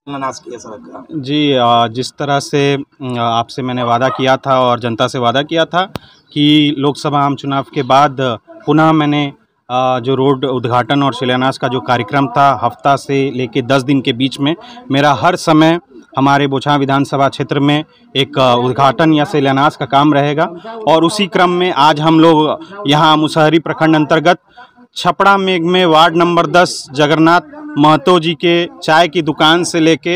शिलान्यास किया सड़क का? जी, जिस तरह से आपसे मैंने वादा किया था और जनता से वादा किया था कि लोकसभा आम चुनाव के बाद पुनः मैंने जो रोड उद्घाटन और शिलान्यास का जो कार्यक्रम था हफ्ता से लेके 10 दिन के बीच में मेरा हर समय हमारे बोचहां विधानसभा क्षेत्र में एक उद्घाटन या शिलान्यास का काम रहेगा। और उसी क्रम में आज हम लोग यहाँ मुसहरी प्रखंड अंतर्गत छपड़ा मेघ में वार्ड नंबर 10 जगन्नाथ महतो जी के चाय की दुकान से लेके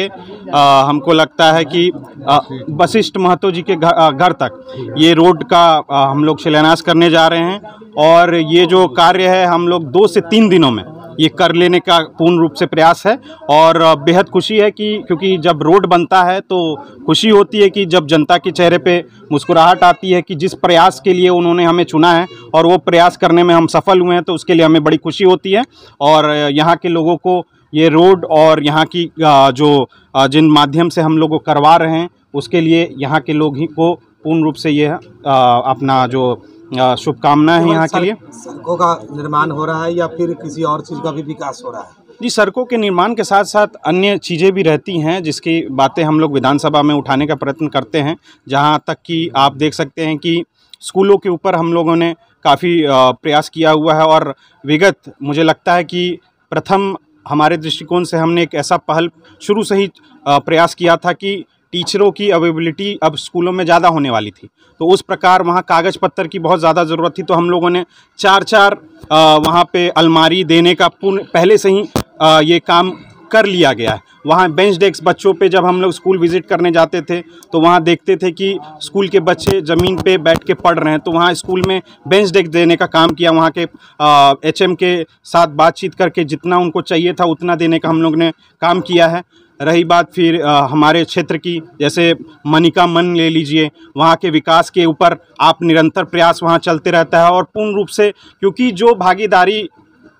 हमको लगता है कि वशिष्ठ महतो जी के घर तक ये रोड का हम लोग शिलान्यास करने जा रहे हैं। और ये जो कार्य है हम लोग 2 से 3 दिनों में ये कर लेने का पूर्ण रूप से प्रयास है। और बेहद खुशी है कि क्योंकि जब रोड बनता है तो खुशी होती है कि जब जनता के चेहरे पे मुस्कुराहट आती है कि जिस प्रयास के लिए उन्होंने हमें चुना है और वो प्रयास करने में हम सफल हुए हैं, तो उसके लिए हमें बड़ी खुशी होती है। और यहाँ के लोगों को ये रोड और यहाँ की जो जिन माध्यम से हम लोग को करवा रहे हैं उसके लिए यहाँ के लोग ही को पूर्ण रूप से ये अपना जो शुभकामनाएं हैं यहाँ के लिए। सड़कों का निर्माण हो रहा है या फिर किसी और चीज़ का भी विकास हो रहा है? जी, सड़कों के निर्माण के साथ साथ अन्य चीज़ें भी रहती हैं जिसकी बातें हम लोग विधानसभा में उठाने का प्रयत्न करते हैं। जहाँ तक कि आप देख सकते हैं कि स्कूलों के ऊपर हम लोगों ने काफ़ी प्रयास किया हुआ है। और विगत मुझे लगता है कि प्रथम हमारे दृष्टिकोण से हमने एक ऐसा पहल शुरू से ही प्रयास किया था कि टीचरों की अवेलेबिलिटी अब स्कूलों में ज़्यादा होने वाली थी, तो उस प्रकार वहाँ कागज़ पत्तर की बहुत ज़्यादा ज़रूरत थी। तो हम लोगों ने 4-4 वहाँ पे अलमारी देने का पहले से ही ये काम कर लिया गया है। वहाँ बेंच डेस्क बच्चों पे जब हम लोग स्कूल विज़िट करने जाते थे तो वहाँ देखते थे कि स्कूल के बच्चे ज़मीन पे बैठ के पढ़ रहे हैं, तो वहाँ स्कूल में बेंच डेस्क देने का काम किया। वहाँ के HM के साथ बातचीत करके जितना उनको चाहिए था उतना देने का हम लोग ने काम किया है। रही बात फिर हमारे क्षेत्र की, जैसे मनिका मन ले लीजिए, वहाँ के विकास के ऊपर आप निरंतर प्रयास वहाँ चलते रहता है। और पूर्ण रूप से क्योंकि जो भागीदारी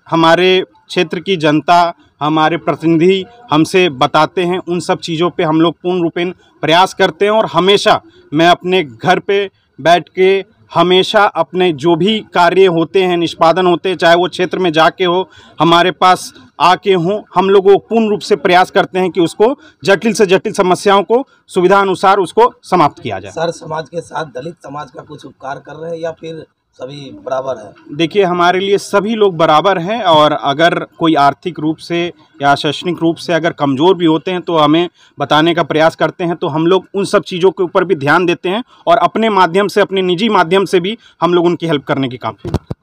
हमारे क्षेत्र की जनता, हमारे प्रतिनिधि हमसे बताते हैं, उन सब चीज़ों पे हम लोग पूर्ण रूपेण प्रयास करते हैं। और हमेशा मैं अपने घर पे बैठ के हमेशा अपने जो भी कार्य होते हैं, निष्पादन होते हैं, चाहे वो क्षेत्र में जाके हो, हमारे पास आके हों, हम लोग वो पूर्ण रूप से प्रयास करते हैं कि उसको जटिल से जटिल समस्याओं को सुविधा अनुसार उसको समाप्त किया जाए। सर, समाज के साथ दलित समाज का कुछ उपकार कर रहे हैं या फिर सभी बराबर है? देखिए, हमारे लिए सभी लोग बराबर हैं। और अगर कोई आर्थिक रूप से या शैक्षणिक रूप से अगर कमज़ोर भी होते हैं तो हमें बताने का प्रयास करते हैं, तो हम लोग उन सब चीज़ों के ऊपर भी ध्यान देते हैं और अपने माध्यम से, अपने निजी माध्यम से भी हम लोग उनकी हेल्प करने की काम।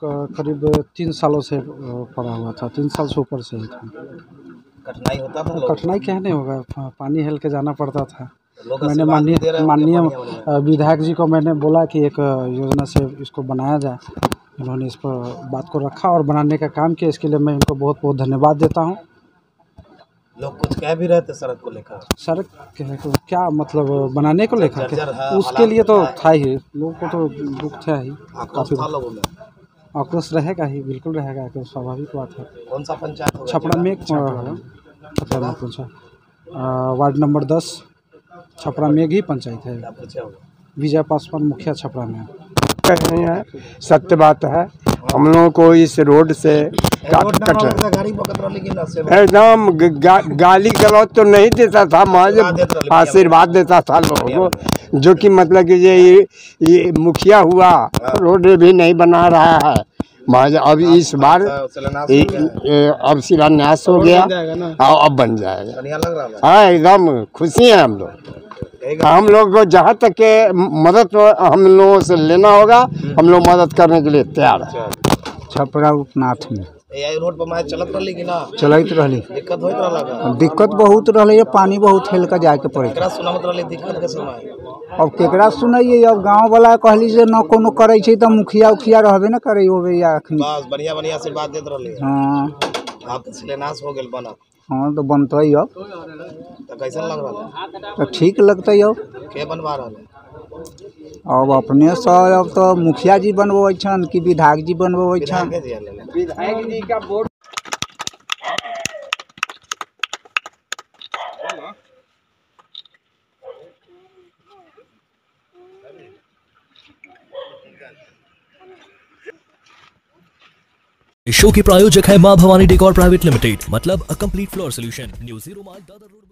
करीब 3 सालों से पड़ा हुआ था, 3 साल से ऊपर से ही था। कठिनाई होता था? कठिनाई कहने होगा, पानी हेल के जाना पड़ता था। मैंने माननीय विधायक जी को मैंने बोला कि एक योजना से इसको बनाया जाए, उन्होंने इस पर बात को रखा और बनाने का काम किया। इसके लिए मैं इनको बहुत बहुत धन्यवाद देता हूँ। लोग कुछ कह भी रहे थे सड़क को लेकर? सड़क क्या मतलब बनाने को लेकर उसके लिए तो था ही, लोगों को तो दुख था ही, काफ़ी आक्रोश रहेगा ही, बिल्कुल रहेगा, स्वाभाविक बात है। कौन सा पंचायत? छपड़ा में वार्ड नंबर 10 छपड़ा में ही पंचायत है। विजय पासवान मुखिया छपड़ा में है। सत्य बात है, हम लोगों को इस रोड से एकदम गाली गलौज तो नहीं देता था, महज आशीर्वाद देता था लोगों को, जो कि मतलब कि ये मुखिया हुआ, रोड भी नहीं बना रहा है महज। अब इस बार अब शिलान्यास हो गया, अब बन जाएगा। हाँ, एकदम खुशी है हम लोग को। जहाँ तक के मदद हम लोगों से लेना होगा, हम लोग मदद करने के लिए तैयार है। छपरा उपनाथ में रोड पर चलत रही कि ना? चलत रही। दिक्कत होइत रहला? दिक्कत बहुत रही, पानी बहुत हेल कर जाके पड़े। केकरा सुनावत रही दिक्कत के समय? अब केकरा सुनाइए, अब गांव वाला कहली से न कोनो करे छे तो मुखिया उखिया रहबे न करे होबे या अखनी बस बढ़िया आशीर्वाद देत रहले। हां, आप शिलान्यास हो गेल बनत? हाँ, तो बनतै अब। तो कैसन लग रहा? तो ठीक लगतै अब। के बनवा रहले? अब अपने से अब तो मुखिया जी बनबे छन कि विधायक जी बनबे छन? विधायक जी का बोर्ड इस शो के प्रायोजक है मां भवानी डेकोर प्राइवेट लिमिटेड, मतलब a complete floor solution, new 0 mile Dadar road.